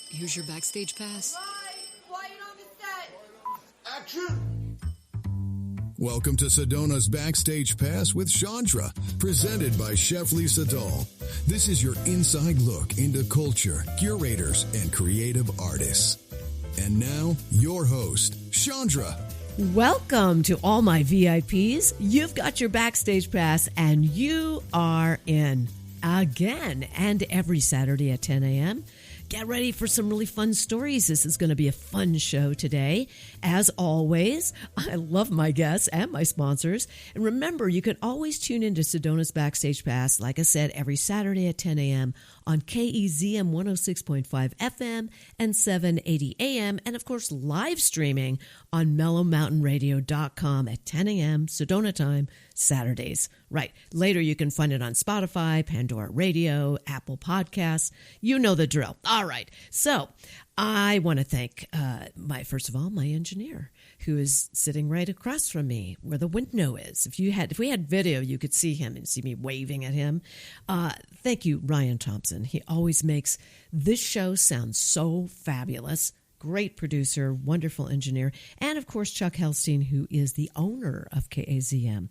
Here's your Backstage pass. Quiet on the set. Action! Welcome to Sedona's Backstage Pass with Shondra, presented by Chef Lisa Dahl. This is your inside look into culture, curators, and creative artists. And now, your host, Shondra. Welcome to all my VIPs. You've got your Backstage Pass, and you are in again and every Saturday at 10 a.m. Get ready for some really fun stories. This is going to be a fun show today. As always, I love my guests and my sponsors. And remember, you can always tune into Sedona's Backstage Pass, like I said, every Saturday at 10 a.m. on KEZM 106.5 FM and 780 AM. And, of course, live streaming on mellowmountainradio.com at 10 a.m. Sedona time, Saturdays. Right. Later, you can find it on Spotify, Pandora Radio, Apple Podcasts. You know the drill. All right. So I want to thank, first of all, my engineer, who is sitting right across from me where the window is. If we had video, you could see him and see me waving at him. Thank you, Ryan Thompson. He always makes this show sound so fabulous. Great producer, wonderful engineer. And, of course, Chuck Helstein, who is the owner of KAZM.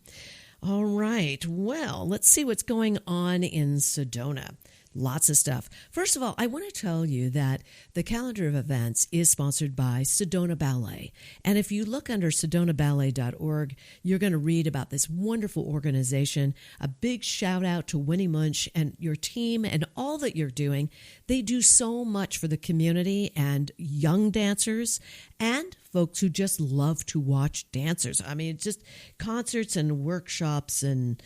All right. Well, let's see what's going on in Sedona. Lots of stuff. First of all, I want to tell you that the calendar of events is sponsored by Sedona Ballet. And if you look under sedonaballet.org, you're going to read about this wonderful organization. A big shout out to Winnie Munch and your team and all that you're doing. They do so much for the community and young dancers and folks who just love to watch dancers. I mean, just concerts and workshops and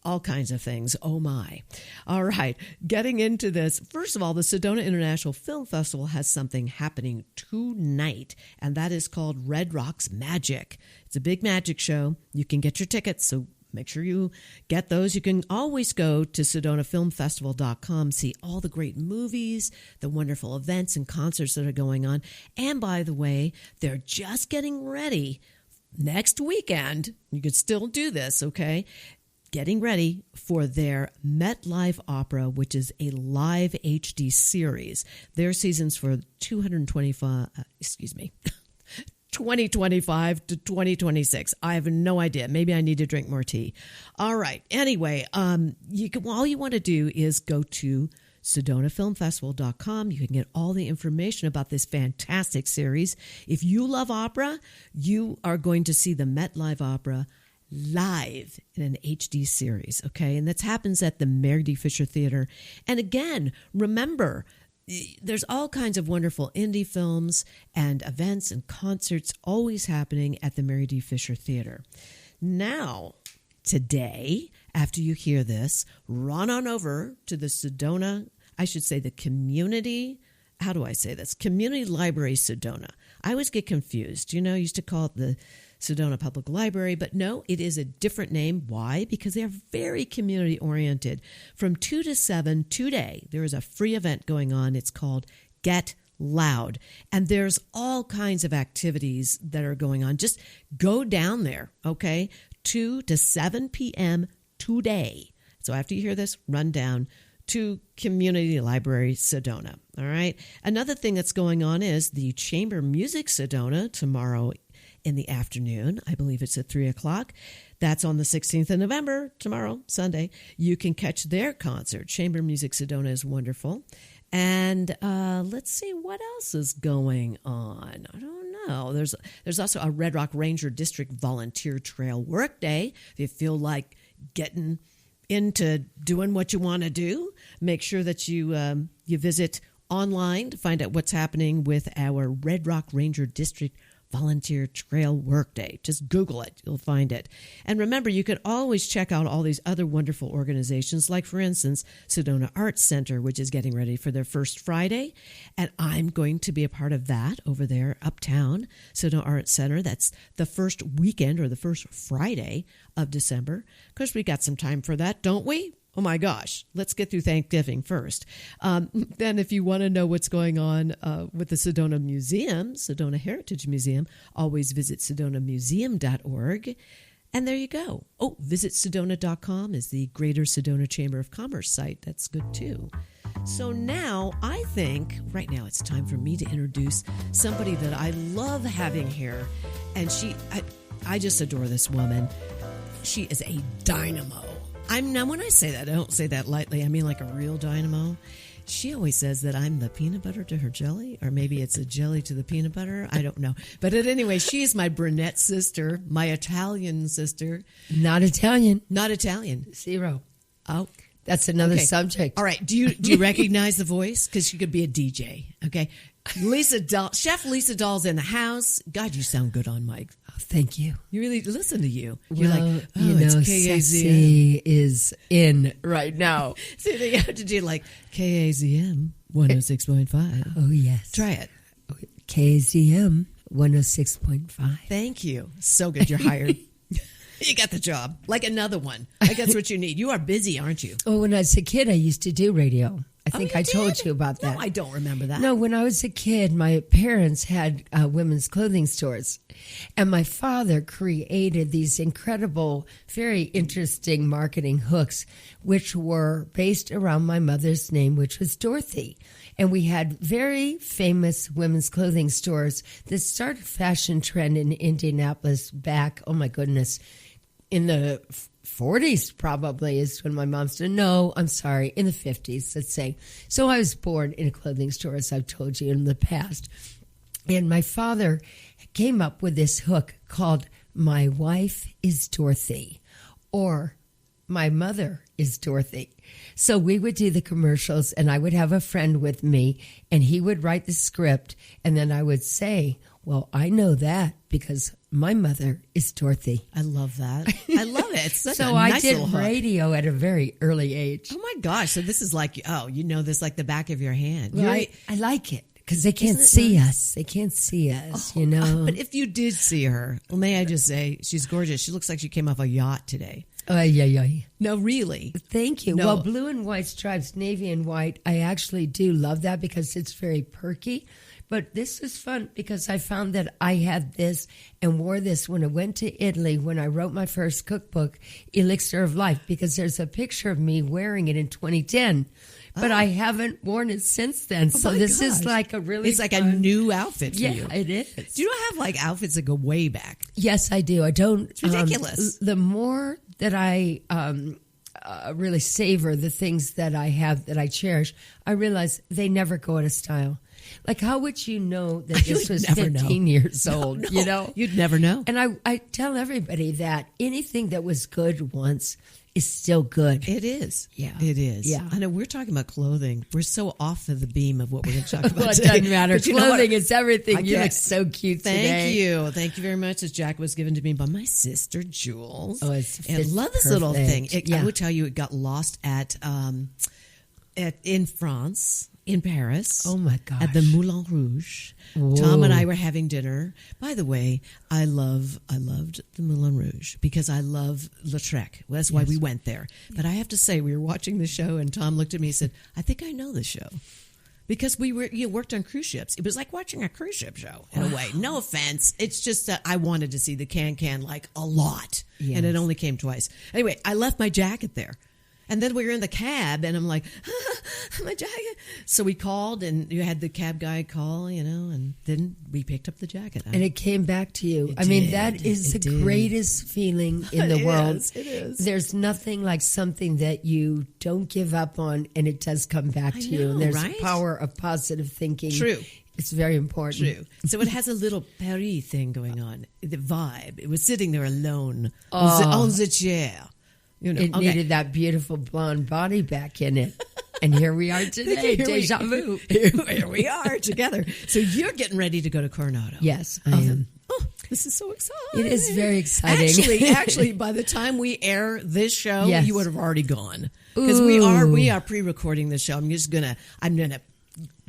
all kinds of things. Oh, my. All right. Getting into this. First of all, the Sedona International Film Festival has something happening tonight, and that is called Red Rocks Magic. It's a big magic show. You can get your tickets, so make sure you get those. You can always go to SedonaFilmFestival.com, see all the great movies, the wonderful events and concerts that are going on. And by the way, they're just getting ready next weekend. You can still do this, okay? Getting ready for their Met Live Opera, which is a live HD series. Their seasons for 2025 to 2026. I have no idea. Maybe I need to drink more tea. All right. Anyway, all you want to do is go to SedonaFilmFestival.com. You can get all the information about this fantastic series. If you love opera, you are going to see the Met Live Opera live in an HD series, okay? And that happens at the Mary D. Fisher Theater. And again, remember, there's all kinds of wonderful indie films and events and concerts always happening at the Mary D. Fisher Theater. Now, today, after you hear this, run on over to the Sedona, I should say the community, how do I say this? Community Library Sedona. I always get confused. You know, I used to call it the Sedona Public Library, but no, it is a different name. Why? Because they are very community-oriented. From 2 to 7 today, there is a free event going on. It's called Get Loud, and there's all kinds of activities that are going on. Just go down there, okay? 2 to 7 p.m. today. So after you hear this, run down to Community Library Sedona, all right? Another thing that's going on is the Chamber Music Sedona tomorrow in the afternoon. I believe it's at 3 o'clock. That's on the 16th of November, tomorrow, Sunday. You can catch their concert. Chamber Music Sedona is wonderful. And let's see what else is going on. I don't know. There's also a Red Rock Ranger District Volunteer Trail Workday. If you feel like getting into doing what you want to do, make sure that you visit online to find out what's happening with our Red Rock Ranger District Volunteer Trail Workday. Just Google it. You'll find it. And remember, you can always check out all these other wonderful organizations, like, for instance, Sedona Arts Center, which is getting ready for their first Friday. And I'm going to be a part of that over there uptown, Sedona Arts Center. That's the first weekend or the first Friday of December. Of course, we got some time for that, don't we? Oh my gosh, let's get through Thanksgiving first. Then if you want to know what's going on with the Sedona Museum, Sedona Heritage Museum, always visit sedonamuseum.org. And there you go. Oh, visit Sedona.com is the Greater Sedona Chamber of Commerce site. That's good too. So now I think right now it's time for me to introduce somebody that I love having here. And I just adore this woman. She is a dynamo. Now when I say that, I don't say that lightly. I mean like a real dynamo. She always says that I'm the peanut butter to her jelly, or maybe it's a jelly to the peanut butter. I don't know. But anyway, she is my brunette sister, my Italian sister. Not Italian. Not Italian. Zero. Oh. That's another subject. All right. Do you recognize the voice? Because she could be a DJ. Okay. Lisa Dahl, Chef Lisa Dahl's in the house. God, you sound good on mic. Oh, thank you. You really listen to you. You're well, like, oh, you know, it's KAZM. sexy is in right now. So you have to do like KAZM 106.5. Oh, yes. Try it. KAZM 106.5. Thank you. So good. You're hired. You got the job. Like another one. I guess what you need. You are busy, aren't you? Oh, when I was a kid, I used to do radio. I think I told did? you about that. No, I don't remember that. No, when I was a kid, my parents had women's clothing stores. And my father created these incredible, very interesting marketing hooks, which were based around my mother's name, which was Dorothy. And we had very famous women's clothing stores that started a fashion trend in Indianapolis back, oh my goodness, in the 40s probably is when my mom said, no, I'm sorry, in the 50s, let's say. So I was born in a clothing store, as I've told you in the past. And my father came up with this hook called My Wife is Dorothy, or My Mother is Dorothy. So we would do the commercials, and I would have a friend with me, and he would write the script, and then I would say, well, I know that because my mother is Dorothy. I love that. I love it. It's such so a nice I did little hook. radio at a very early age. Oh my gosh. So this is like, you know this like the back of your hand. Well, I like it because they can't see us. They can't see us, you know. But if you did see her, well, may I just say, she's gorgeous. She looks like she came off a yacht today. Yeah. No, really. Thank you. No. Well, blue and white stripes, navy and white, I actually do love that because it's very perky. But this is fun because I found that I had this and wore this when I went to Italy when I wrote my first cookbook, Elixir of Life, because there's a picture of me wearing it in 2010. But I haven't worn it since then. So this is like a really It's like fun, a new outfit for you. Yeah, it is. Do you not have like outfits that go way back? Yes, I do. I don't. It's ridiculous. The more that I really savor the things that I have that I cherish, I realize they never go out of style. Like, how would you know that this was 15 years old, No, you know? You'd never know. And I tell everybody that anything that was good once is still good. It is. Yeah. It is. Yeah. I know we're talking about clothing. We're so off of the beam of what we're going to talk about Well, it today. doesn't matter. But you know Clothing what? is everything. You can't- look so cute Thank today. you. Thank you very much. This jacket was given to me by my sister, Jules. Oh, it's and I love this little perfect. thing. I would tell you it got lost in France. In Paris. Oh, my gosh. At the Moulin Rouge. Whoa. Tom and I were having dinner. By the way, I loved the Moulin Rouge because I love Lautrec. Well, that's why we went there. But I have to say, we were watching the show and Tom looked at me and said, I think I know the show. Because we worked on cruise ships. It was like watching a cruise ship show in a way. No offense. It's just that I wanted to see the can like a lot. Yes. And it only came twice. Anyway, I left my jacket there. And then we were in the cab, and I'm like, my jacket. So we called, and you had the cab guy call, and then we picked up the jacket. And it came back to you. It I mean, did. that is It the did. greatest feeling in the world. It is. There's nothing like something that you don't give up on, and it does come back to you. know, And there's right? a power of positive thinking. True. It's very important. True. So it has a little Paris thing going on. The vibe. It was sitting there alone on the chair. It needed that beautiful blonde body back in it. And here we are today. Deja vu. Here we are together. So you're getting ready to go to Coronado. Yes, I am. Oh, this is so exciting. It is very exciting. Actually, by the time we air this show, Yes. you would have already gone. Because we are pre-recording this show. I'm gonna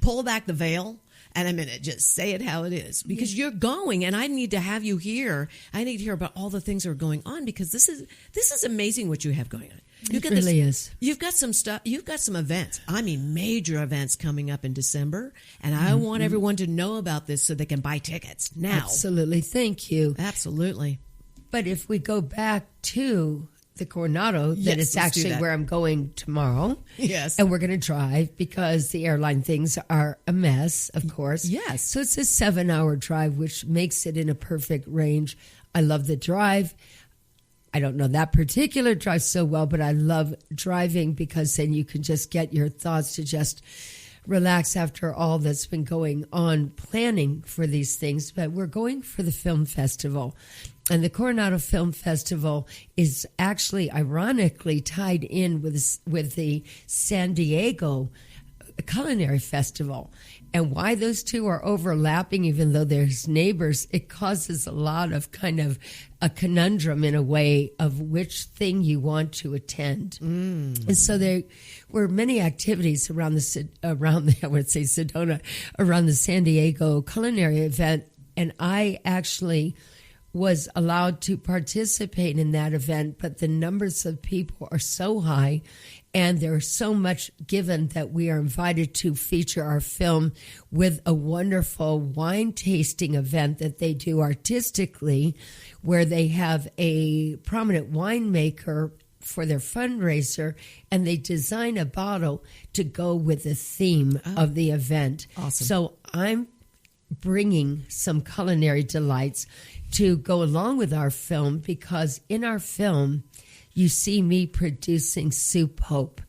pull back the veil. And I'm going to just say it how it is because you're going, and I need to have you here. I need to hear about all the things that are going on because this is amazing what you have going on. It really is. You've got some stuff. You've got some events. I mean, major events coming up in December, and I want everyone to know about this so they can buy tickets now. Absolutely. Thank you. Absolutely. But if we go back to the Coronado that Yes, it's let's do actually that. where I'm going tomorrow. Yes. And we're going to drive because the airline things are a mess, of course. Yes. So it's a 7-hour drive, which makes it in a perfect range. I love the drive. I don't know that particular drive so well, but I love driving because then you can just get your thoughts to just relax after all that's been going on planning for these things. But we're going for the film festival. And the Coronado Film Festival is actually ironically tied in with the San Diego Culinary Festival. And why those two are overlapping, even though they're neighbors, it causes a lot of kind of a conundrum in a way of which thing you want to attend. And so there were many activities around I would say Sedona, around the San Diego culinary event. And I actually was allowed to participate in that event, but the numbers of people are so high and there's so much given that we are invited to feature our film with a wonderful wine tasting event that they do artistically, where they have a prominent winemaker for their fundraiser, and they design a bottle to go with the theme of the event. Awesome. So I'm bringing some culinary delights to go along with our film, because in our film, you see me producing Soup Hope,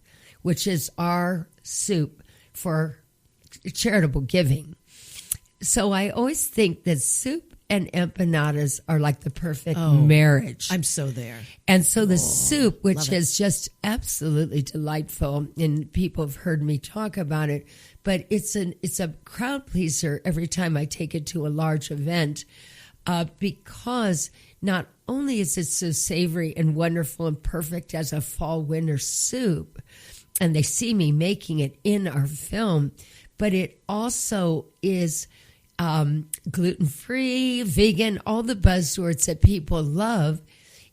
which is our soup for charitable giving. So I always think that soup and empanadas are like the perfect marriage. I'm so there. And so the soup, which love it. is just absolutely delightful, and people have heard me talk about it, but it's a crowd pleaser every time I take it to a large event, because not only is it so savory and wonderful and perfect as a fall winter soup, and they see me making it in our film, but it also is gluten-free, vegan, all the buzzwords that people love.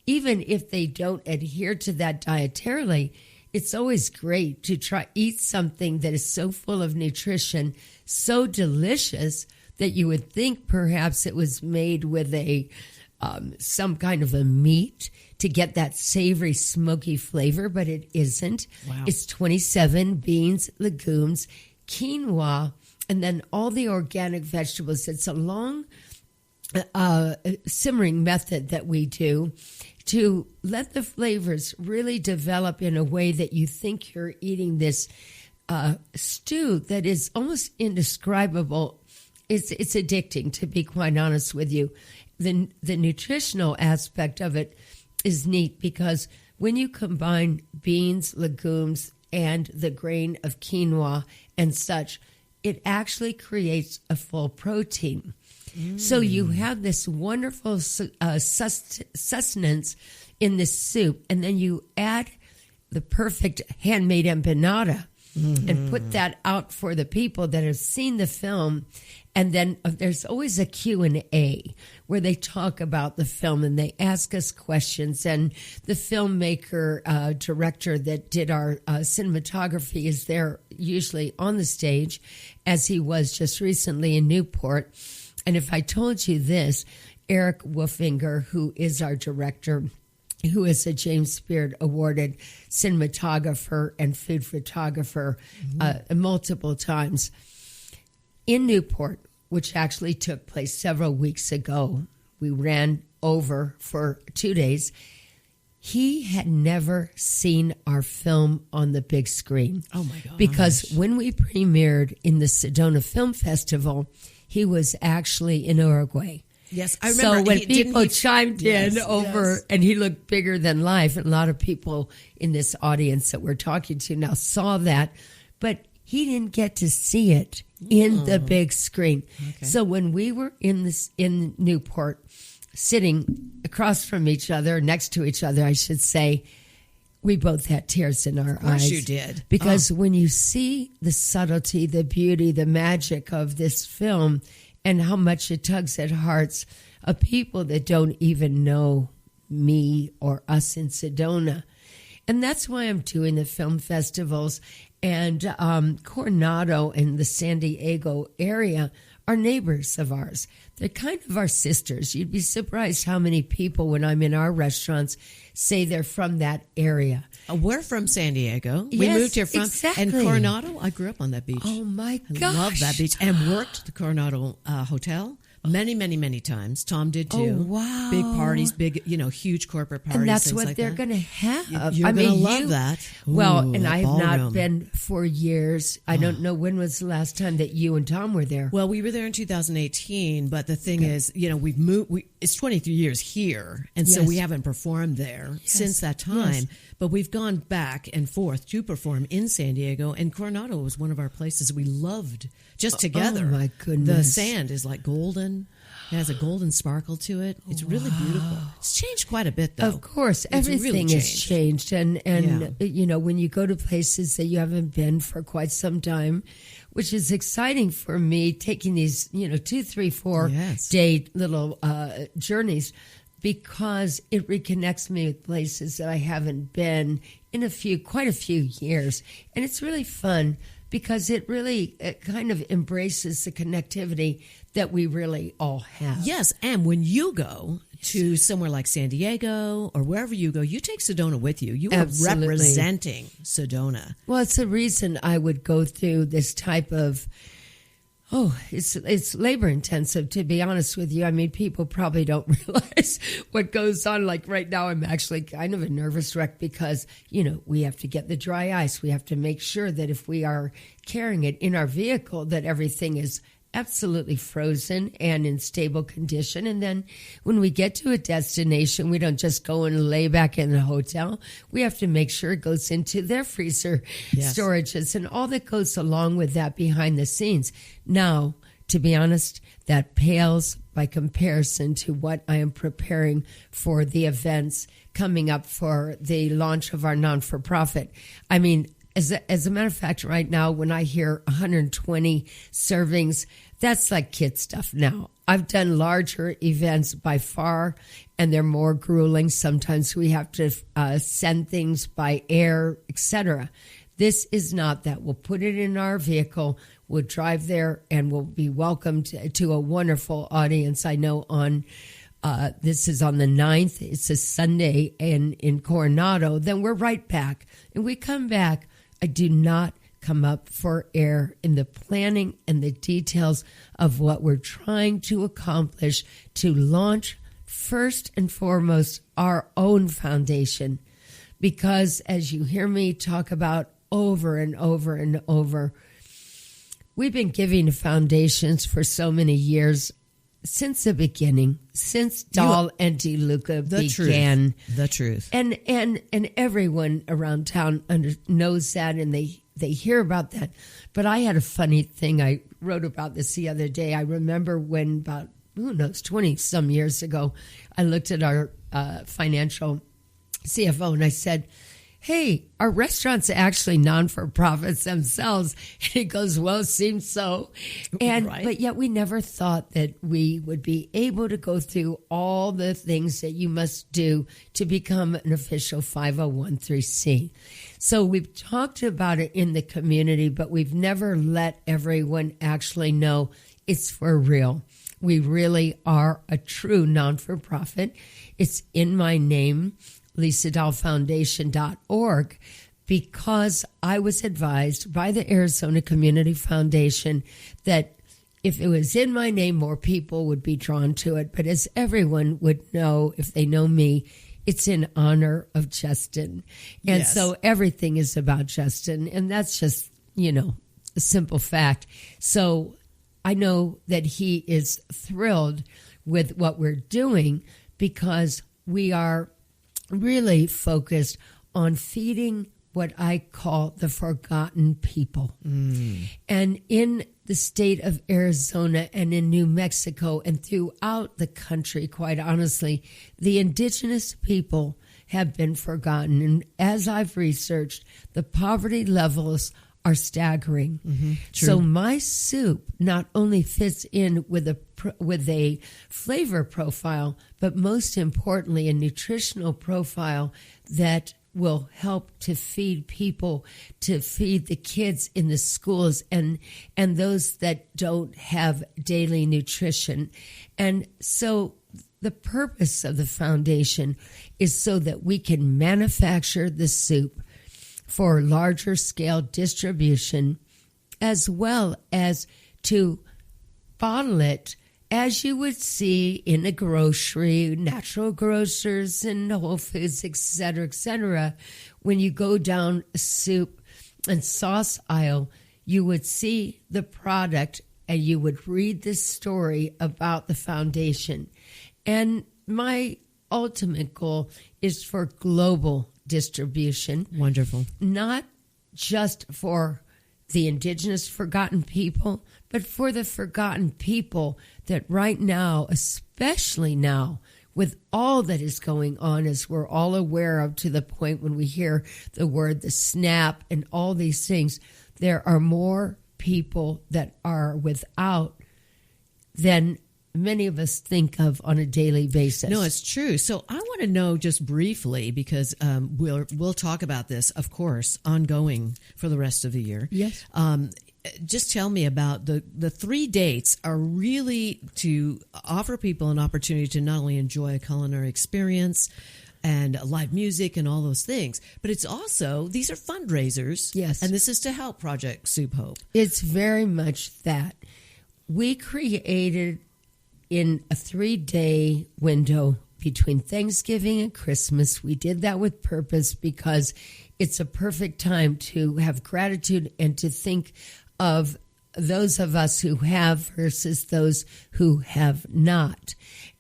Even if they don't adhere to that dietarily, it's always great to eat something that is so full of nutrition, so delicious that you would think perhaps it was made with some kind of a meat to get that savory, smoky flavor, but it isn't. Wow. It's 27 beans, legumes, quinoa, and then all the organic vegetables. It's a long simmering method that we do to let the flavors really develop in a way that you think you're eating this stew that is almost indescribable. It's addicting, to be quite honest with you. The nutritional aspect of it is neat, because when you combine beans, legumes, and the grain of quinoa and such, it actually creates a full protein. So you have this wonderful sustenance in this soup, and then you add the perfect handmade empanada and put that out for the people that have seen the film. And then there's always a Q&A where they talk about the film and they ask us questions. And the filmmaker, director that did our cinematography is there usually on the stage, as he was just recently in Newport. And if I told you this, Eric Wolfinger, who is our director, who is a James Beard awarded cinematographer and food photographer multiple times, in Newport, which actually took place several weeks ago, we ran over for 2 days. He had never seen our film on the big screen. Oh, my gosh. Because when we premiered in the Sedona Film Festival, he was actually in Uruguay. Yes, I remember. So when people chimed in over, and he looked bigger than life, and a lot of people in this audience that we're talking to now saw that, but he didn't get to see it in the big screen. Okay. So when we were in Newport, sitting across from each other, next to each other, I should say, we both had tears in our eyes. Of course you did. Because when you see the subtlety, the beauty, the magic of this film, and how much it tugs at hearts of people that don't even know me or us in Sedona. And that's why I'm doing the film festivals. And Coronado and the San Diego area are neighbors of ours. They're kind of our sisters. You'd be surprised how many people, when I'm in our restaurants, say they're from that area. We're from San Diego. We Yes, moved here from exactly. and Coronado. I grew up on that beach. Oh, my I gosh. love that beach and worked the Coronado Hotel many times. Tom did too. Oh, wow. Big parties, big, huge corporate parties. And that's things what like they're that. going to have. You're going to love that. Well, Ooh, and that I have not ballroom. been for years. I don't know when was the last time that you and Tom were there. Well, we were there in 2018, but the thing is, we've moved. It's 23 years here, and so Yes. we haven't performed there since that time. Yes. But we've gone back and forth to perform in San Diego, and Coronado was one of our places we loved just together. my goodness. The sand is like golden. It has a golden sparkle to it. It's really beautiful. It's changed quite a bit, though. Of course, It's everything really has changed. And when you go to places that you haven't been for quite some time, which is exciting for me, taking these, 2, 3, 4 Yes. day little journeys, because it reconnects me with places that I haven't been in quite a few years. And it's really fun because it kind of embraces the connectivity that we really all have. Yes, and when you go to somewhere like San Diego or wherever you go, you take Sedona with you. You are Absolutely. representing Sedona. Well, it's the reason I would go through this type of, it's labor intensive, to be honest with you. I mean, people probably don't realize what goes on. Like right now, I'm actually kind of a nervous wreck because, we have to get the dry ice. We have to make sure that if we are carrying it in our vehicle, that everything is absolutely frozen and in stable condition. And then when we get to a destination, we don't just go and lay back in the hotel. We have to make sure it goes into their freezer storages and all that goes along with that behind the scenes. Now, to be honest, that pales by comparison to what I am preparing for the events coming up for the launch of our non-for-profit. I mean, as a matter of fact, right now, when I hear 120 servings, that's like kid stuff now. I've done larger events by far, and they're more grueling. Sometimes we have to send things by air, etc. This is not that. We'll put it in our vehicle, we'll drive there, and we'll be welcomed to a wonderful audience. I know this is on the 9th. It's a Sunday in Coronado. Then we're right back. And we come back. I do not come up for air in the planning and the details of what we're trying to accomplish to launch, first and foremost, our own foundation. Because as you hear me talk about over and over and over, we've been giving to foundations for so many years, since the beginning, since Dahl and DeLuca began. The truth. And everyone around town knows that, and they hear about that. But I had a funny thing. I wrote about this the other day. I remember when about, 20-some years ago, I looked at our financial CFO and I said, hey, our restaurants are actually non-for-profits themselves. And he goes, well, it seems so. But yet we never thought that we would be able to go through all the things that you must do to become an official 501(c). So we've talked about it in the community, but we've never let everyone actually know it's for real. We really are a true non-for-profit. It's in my name, LisaDahlFoundation.org, because I was advised by the Arizona Community Foundation that if it was in my name, more people would be drawn to it. But as everyone would know, if they know me, it's in honor of Justin. And so everything is about Justin. And that's just, a simple fact. So I know that he is thrilled with what we're doing because we are really focused on feeding what I call the forgotten people. And in the state of Arizona and in New Mexico and throughout the country, quite honestly, the indigenous people have been forgotten. And as I've researched, the poverty levels are staggering. So my soup not only fits in with a flavor profile, but most importantly, a nutritional profile that will help to feed people, to feed the kids in the schools and those that don't have daily nutrition. And so the purpose of the foundation is so that we can manufacture the soup for larger scale distribution, as well as to bottle it as you would see in a grocery, natural grocers and Whole Foods, et cetera, when you go down a soup and sauce aisle, you would see the product and you would read the story about the foundation. And my ultimate goal is for global distribution. Wonderful. Not just for the indigenous forgotten people, but for the forgotten people that right now, especially now, with all that is going on, as we're all aware of, to the point when we hear the word the SNAP and all these things, there are more people that are without than many of us think of on a daily basis. No, it's true. So I want to know just briefly, because we'll talk about this, of course, ongoing for the rest of the year. Yes. Just tell me about the 3 dates are really to offer people an opportunity to not only enjoy a culinary experience and live music and all those things, but it's also, these are fundraisers. Yes. And this is to help Project Soup Hope. It's very much that. We created in a 3-day window between Thanksgiving and Christmas. We did that with purpose because it's a perfect time to have gratitude and to think of those of us who have versus those who have not.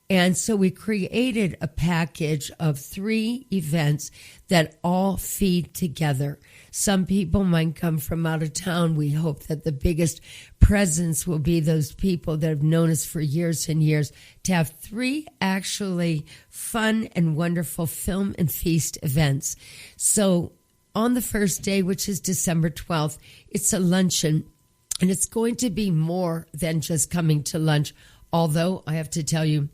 And so we created a package of 3 events that all feed together. Some people might come from out of town. We hope that the biggest presence will be those people that have known us for years and years, to have 3 actually fun and wonderful film and feast events. So on the first day, which is December 12th, it's a luncheon, and it's going to be more than just coming to lunch. Although I have to tell you,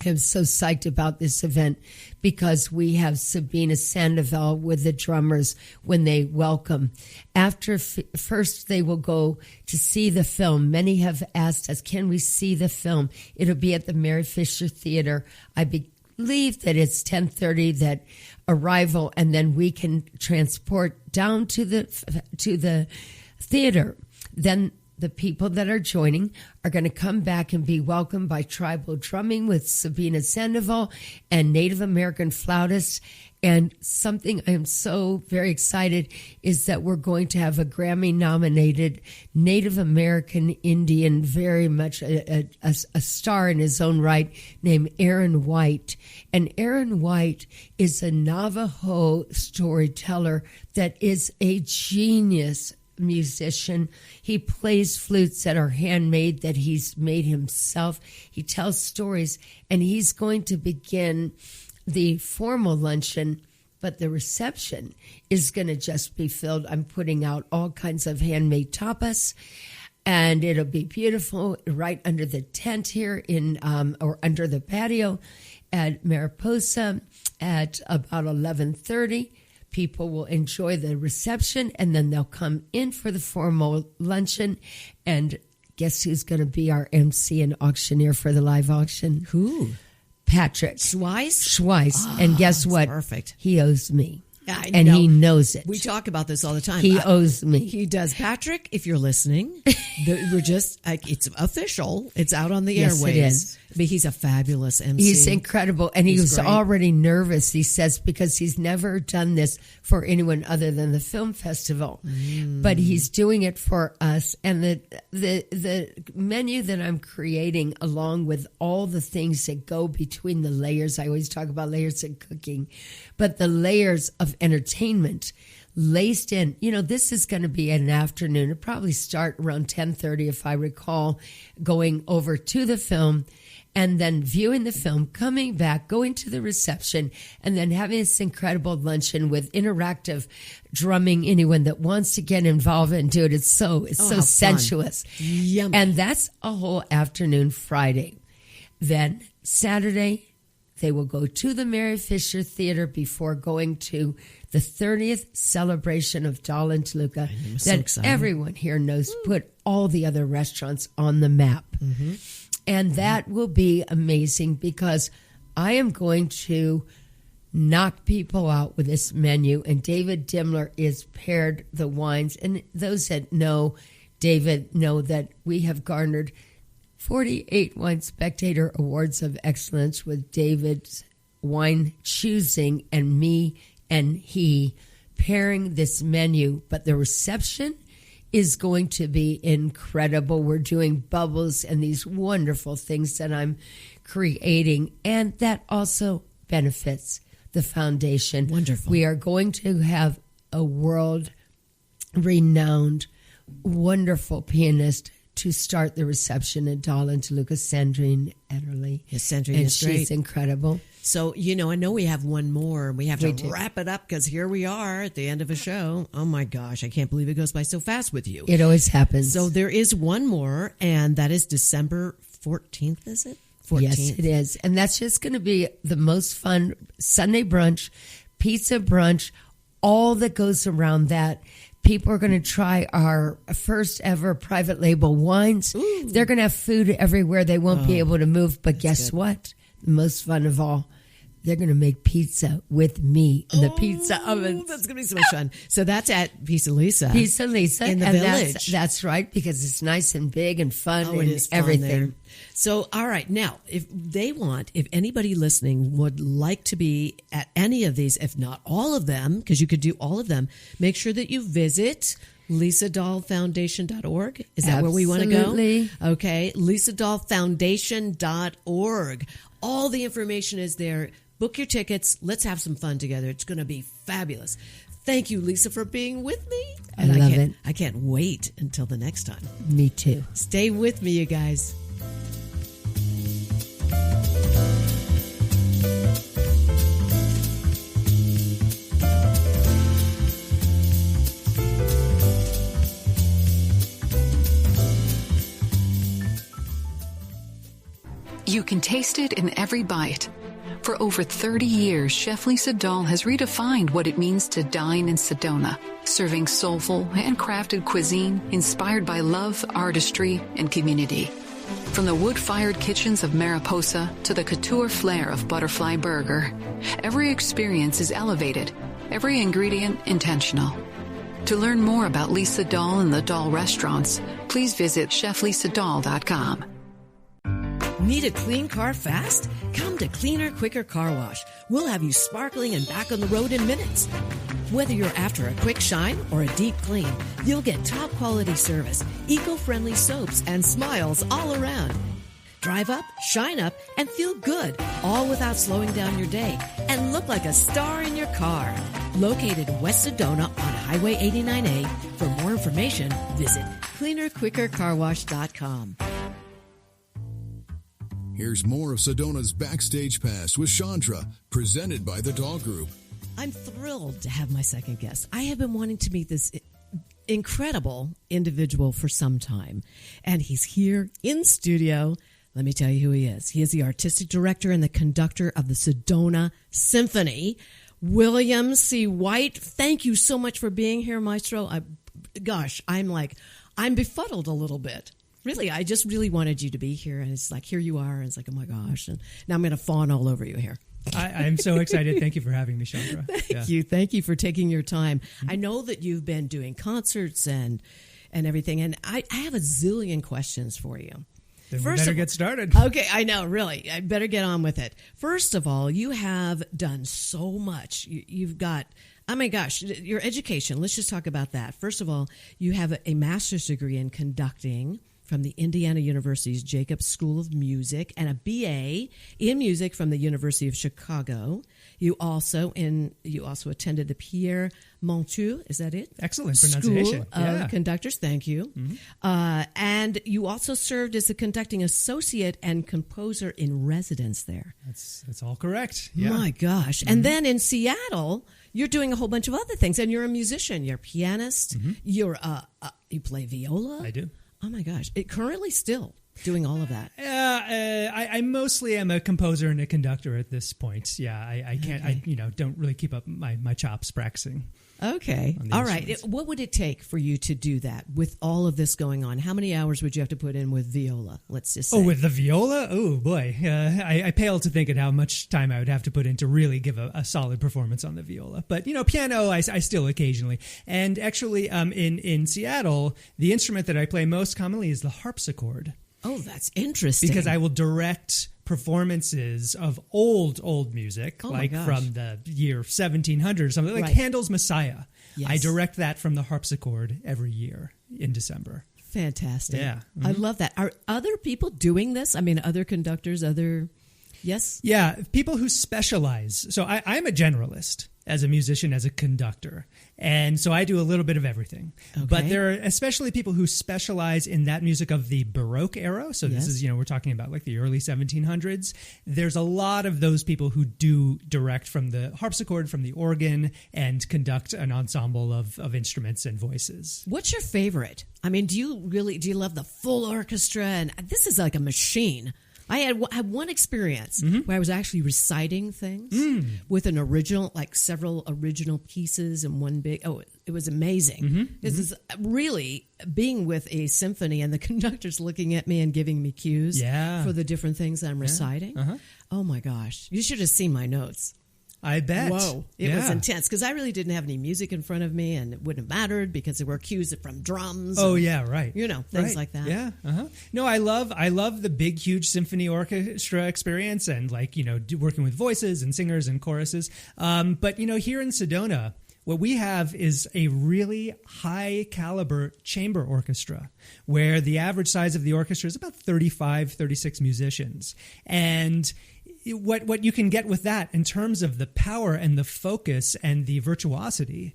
I'm so psyched about this event because we have Sabina Sandoval with the drummers when they welcome. After first, they will go to see the film. Many have asked us, can we see the film? It'll be at the Mary Fisher Theater. I believe that it's 10:30 that arrival, and then we can transport down to the theater. Then the people that are joining are going to come back and be welcomed by tribal drumming with Sabina Sandoval and Native American flautists. And something I am so very excited is that we're going to have a Grammy-nominated Native American Indian, very much a star in his own right, named Aaron White. And Aaron White is a Navajo storyteller that is a genius musician. He plays flutes that are handmade, that he's made himself. He tells stories, and he's going to begin the formal luncheon, but the reception is going to just be filled. I'm putting out all kinds of handmade tapas, and it'll be beautiful right under the tent here or under the patio at Mariposa at about 11:30. People will enjoy the reception, and then they'll come in for the formal luncheon. And guess who's going to be our MC and auctioneer for the live auction? Who? Patrick Schweiss. Oh, and guess what? Perfect. He owes me. And he knows it. We talk about this all the time. He owes me. He does. Patrick, if you're listening, we're just, it's official. It's out on the Yes, airwaves. it is. But he's a fabulous MC. He's incredible. And he He's was great. already nervous, he says, because he's never done this for anyone other than the film festival. But he's doing it for us. And the menu that I'm creating, along with all the things that go between the layers, I always talk about layers in cooking, but the layers of entertainment laced in. This is going to be an afternoon. It'll probably start around 10:30, if I recall, going over to the film and then viewing the film, coming back, going to the reception, and then having this incredible luncheon with interactive drumming. Anyone that wants to get involved and do it, it's so how sensuous. Yummy. And that's a whole afternoon Friday. Then Saturday, They will go to the Mary Fisher Theater before going to the 30th celebration of Dahl and Toluca that everyone here knows put all the other restaurants on the map. Mm-hmm. And that will be amazing because I am going to knock people out with this menu. And David Dimmler is paired the wines. And those that know David know that we have garnered 48 Wine Spectator Awards of Excellence with David's wine choosing and me and he pairing this menu. But the reception is going to be incredible. We're doing bubbles and these wonderful things that I'm creating. And that also benefits the foundation. Wonderful. We are going to have a world-renowned, wonderful pianist to start the reception at Dahl and Toluca, Sandrine Ederle. Yes, Sandrine and is great. She's incredible. So, I know we have one more. We have to wrap it up because here we are at the end of a show. Oh, my gosh. I can't believe it goes by so fast with you. It always happens. So there is one more, and that is December 14th, is it? 14th. Yes, it is. And that's just going to be the most fun Sunday brunch, pizza brunch, all that goes around that. People are going to try our first ever private label wines. Ooh. They're going to have food everywhere. They won't be able to move. But guess what? The most fun of all, they're going to make pizza with me in the pizza oven. That's going to be so much fun. So that's at Pizza Lisa. Pizza Lisa. In the and village. That's right, because it's nice and big and fun and it is fun everything. there. So, all right. Now, if anybody listening would like to be at any of these, if not all of them, because you could do all of them, make sure that you visit LisaDahlFoundation.org. Is that where we want to go? Absolutely. Okay. LisaDahlFoundation.org. All the information is there. Book your tickets. Let's have some fun together. It's going to be fabulous. Thank you, Lisa, for being with me. I love it. I can't wait until the next time. Me too. Stay with me, you guys. You can taste it in every bite. For over 30 years, Chef Lisa Dahl has redefined what it means to dine in Sedona, serving soulful, handcrafted cuisine inspired by love, artistry, and community. From the wood-fired kitchens of Mariposa to the couture flair of Butterfly Burger, every experience is elevated, every ingredient intentional. To learn more about Lisa Dahl and the Dahl restaurants, please visit cheflisadahl.com. Need a clean car fast? Come to Cleaner, Quicker Car Wash. We'll have you sparkling and back on the road in minutes. Whether you're after a quick shine or a deep clean, you'll get top quality service, eco-friendly soaps, and smiles all around. Drive up, shine up, and feel good, all without slowing down your day, and look like a star in your car. Located in West Sedona on Highway 89A. For more information, visit cleanerquickercarwash.com. Here's more of Sedona's Backstage Pass with Shondra, presented by the Dahl Group. I'm thrilled to have my second guest. I have been wanting to meet this incredible individual for some time, and he's here in studio. Let me tell you who he is. He is the artistic director and the conductor of the Sedona Symphony, William C. White. Thank you so much for being here, Maestro. I'm befuddled a little bit. Really, I just really wanted you to be here, and it's like, here you are, and it's like, oh my gosh, and now I'm going to fawn all over you here. I'm so excited. Thank you for having me, Shondra. Thank you for taking your time. I know that you've been doing concerts and everything, and I have a zillion questions for you. Then we better get started. Okay, I know, really. I better get on with it. First of all, you have done so much. You've got, oh my gosh, your education. Let's just talk about that. First of all, you have a master's degree in conducting from the Indiana University's Jacobs School of Music and a BA in music from the University of Chicago. You also attended the Pierre Monteux, is that it? Excellent pronunciation. School of Conductors, thank you. Mm-hmm. And you also served as a conducting associate and composer in residence there. That's all correct. Yeah. My gosh. Mm-hmm. And then in Seattle, you're doing a whole bunch of other things, and you're a musician. You're a pianist. Mm-hmm. You play viola. I do. Oh my gosh! It currently still. doing all of that? I mostly am a composer and a conductor at this point. Yeah, I can't. Okay. I don't really keep up my chops practicing. Okay. All right. What would it take for you to do that with all of this going on? How many hours would you have to put in with viola? Let's just say. Oh, with the viola? Oh, boy. I pale to think at how much time I would have to put in to really give a solid performance on the viola. But, piano, I still occasionally. And actually, in Seattle, the instrument that I play most commonly is the harpsichord. Oh, that's interesting. Because I will direct performances of old music, like from the year 1700 or something, like Handel's Messiah. Yes. I direct that from the harpsichord every year in December. Fantastic. Yeah. Mm-hmm. I love that. Are other people doing this? I mean, other conductors, yes? Yeah, people who specialize. So I'm a generalist as a musician, as a conductor. And so I do a little bit of everything. Okay. But there are especially people who specialize in that music of the Baroque era. So this is, we're talking about like the early 1700s. There's a lot of those people who do direct from the harpsichord, from the organ, and conduct an ensemble of instruments and voices. What's your favorite? I mean, do you love the full orchestra? And this is like a machine. I had one experience where I was actually reciting things with an original, like several original pieces in one big. Oh, it was amazing. This is really being with a symphony and the conductor's looking at me and giving me cues for the different things I'm reciting. Oh my gosh. You should have seen my notes. I bet. Whoa. It was intense because I really didn't have any music in front of me and it wouldn't have mattered because there were cues from drums. Oh, yeah, right. Things like that. Yeah. No, I love the big, huge symphony orchestra experience and working with voices and singers and choruses. But, here in Sedona, what we have is a really high caliber chamber orchestra where the average size of the orchestra is about 35, 36 musicians. And what you can get with that in terms of the power and the focus and the virtuosity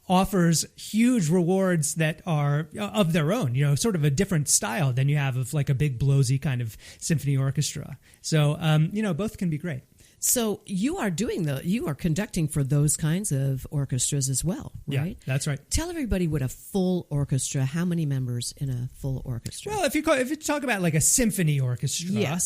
offers huge rewards that are of their own, sort of a different style than you have of like a big blowsy kind of symphony orchestra. So, both can be great. So you are conducting for those kinds of orchestras as well, right? Yeah, that's right. Tell everybody what a full orchestra, how many members in a full orchestra? Well, if you talk about like a symphony orchestra,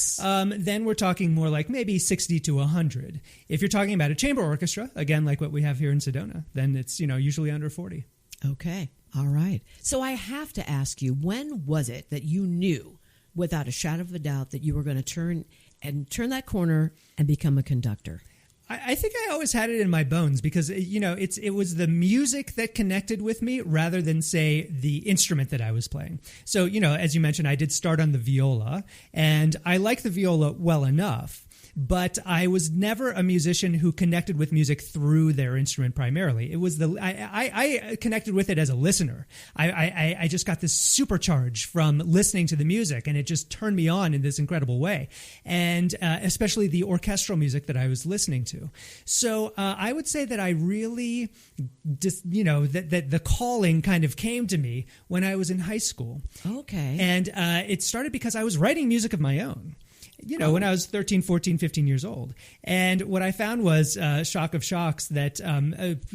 then we're talking more like maybe 60 to 100. If you're talking about a chamber orchestra, again, like what we have here in Sedona, then it's, usually under 40. Okay. All right. So I have to ask you, when was it that you knew without a shadow of a doubt that you were going to turn that corner and become a conductor? I think I always had it in my bones because, it was the music that connected with me rather than, say, the instrument that I was playing. So, as you mentioned, I did start on the viola, and I like the viola well enough. But I was never a musician who connected with music through their instrument primarily. It was I connected with it as a listener. I just got this supercharge from listening to the music, and it just turned me on in this incredible way. And especially the orchestral music that I was listening to. So I would say that I really just, that the calling kind of came to me when I was in high school. Okay. And it started because I was writing music of my own. When I was 13, 14, 15 years old. And what I found was, shock of shocks, that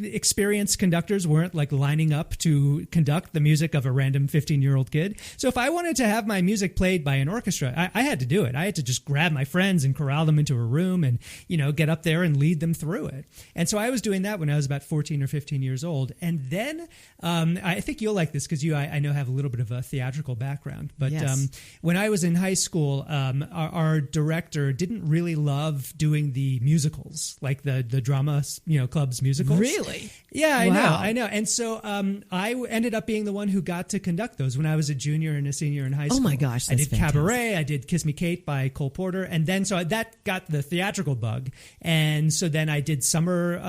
experienced conductors weren't like lining up to conduct the music of a random 15-year-old kid. So if I wanted to have my music played by an orchestra, I had to do it. I had to just grab my friends and corral them into a room and, get up there and lead them through it. And so I was doing that when I was about 14 or 15 years old. And then I think you'll like this because I know have a little bit of a theatrical background. But when I was in high school, our director didn't really love doing the musicals, like the drama, clubs musicals. Really? Yeah, I know. And so I ended up being the one who got to conduct those when I was a junior and a senior in high school. Oh my gosh, I did fantastic. Cabaret, I did Kiss Me Kate by Cole Porter, and then so that got the theatrical bug. And so then I did summer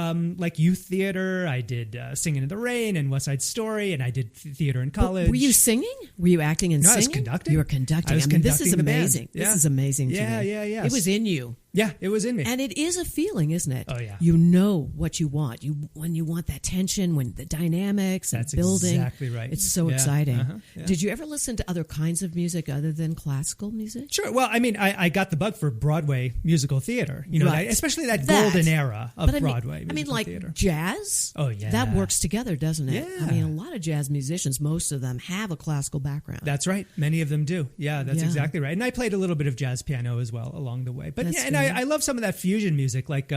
youth theater, I did Singing in the Rain and West Side Story, and I did theater in college. But were you singing? Were you acting and singing? I was conducting. You were conducting. I was conducting this is the band. amazing. Yeah. This is amazing to me. Yeah. It was in you. Yeah, it was in me. And it is a feeling, isn't it? Oh, yeah. You know what you want. When you want that tension, when the dynamics That's and building. exactly right. It's so Yeah. exciting. Yeah. Did you ever listen to other kinds of music other than classical music? Sure. Well, I mean, I got the bug for Broadway musical theater, Right. especially that golden era of Broadway musical like theater. jazz. Oh, yeah. That works together, doesn't it? Yeah. I mean, a lot of jazz musicians, most of them have a classical background. That's right. Many of them do. Yeah, that's Yeah. exactly right. And I played a little bit of jazz piano as well along the way. But That's yeah, and good. I love some of that fusion music. Like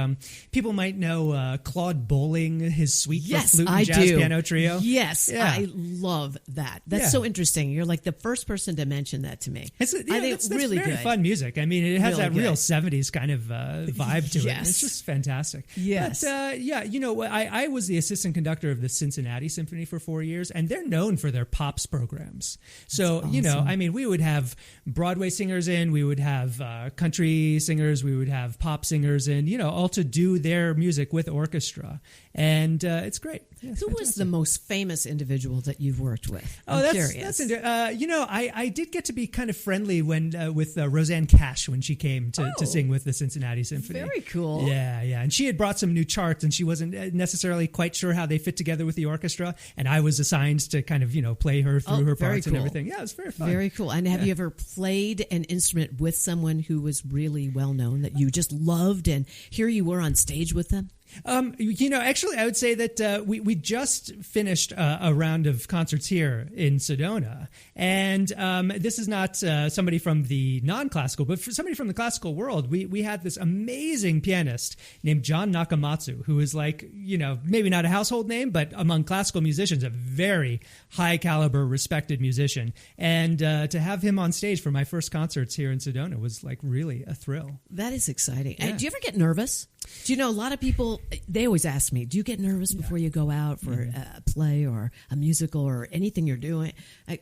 people might know Claude Bolling, his suite for flute and jazz piano trio. Yes, Yeah. I love that. That's Yeah. so interesting. You're like the first person to mention that to me. I think it's really very good. fun music. I mean, it has Really that real good. 70s kind of vibe to it. Yes. It's just fantastic. Yes. But, I was the assistant conductor of the Cincinnati Symphony for 4 years, and they're known for their pops programs. So, I mean, we would have Broadway singers in, we would have country singers, we would have pop singers in, all to do their music with orchestra. And it's great. Yeah, it's Who was fantastic. the most famous individual that you've worked with? Oh, I'm that's curious. I did get to be kind of friendly with Roseanne Cash when she came to sing with the Cincinnati Symphony. Very cool. Yeah, and she had brought some new charts, and she wasn't necessarily quite sure how they fit together with the orchestra, and I was assigned to kind of play her through her very parts and cool. everything. Yeah, it was very fun. Very cool. And have you ever played an instrument with someone who was really well known that you just loved, and here you were on stage with them? Actually, I would say that we just finished a round of concerts here in Sedona, and this is not somebody from the non-classical, but for somebody from the classical world. We had this amazing pianist named John Nakamatsu, who is like, maybe not a household name, but among classical musicians, a very high caliber, respected musician. And to have him on stage for my first concerts here in Sedona was like really a thrill. That is exciting. Yeah. Do you ever get nervous? Do you know, a lot of people, they always ask me, do you get nervous before you go out for a play or a musical or anything you're doing?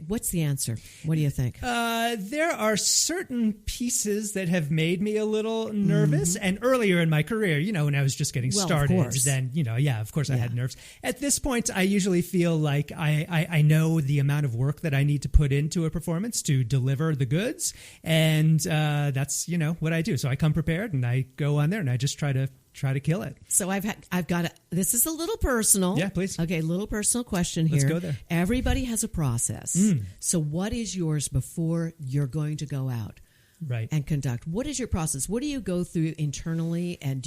What's the answer? What do you think? There are certain pieces that have made me a little nervous. And earlier in my career, when I was just getting started, then, of course I had nerves. At this point, I usually feel like I know the amount of work that I need to put into a performance to deliver the goods. And that's, what I do. So I come prepared and I go on there and I just try to kill it. So I've got this is a little personal. Yeah, please. Okay, a little personal question here. Let's go there. Everybody has a process. So what is yours before you're going to go out Right. and conduct? What is your process? What do you go through internally? And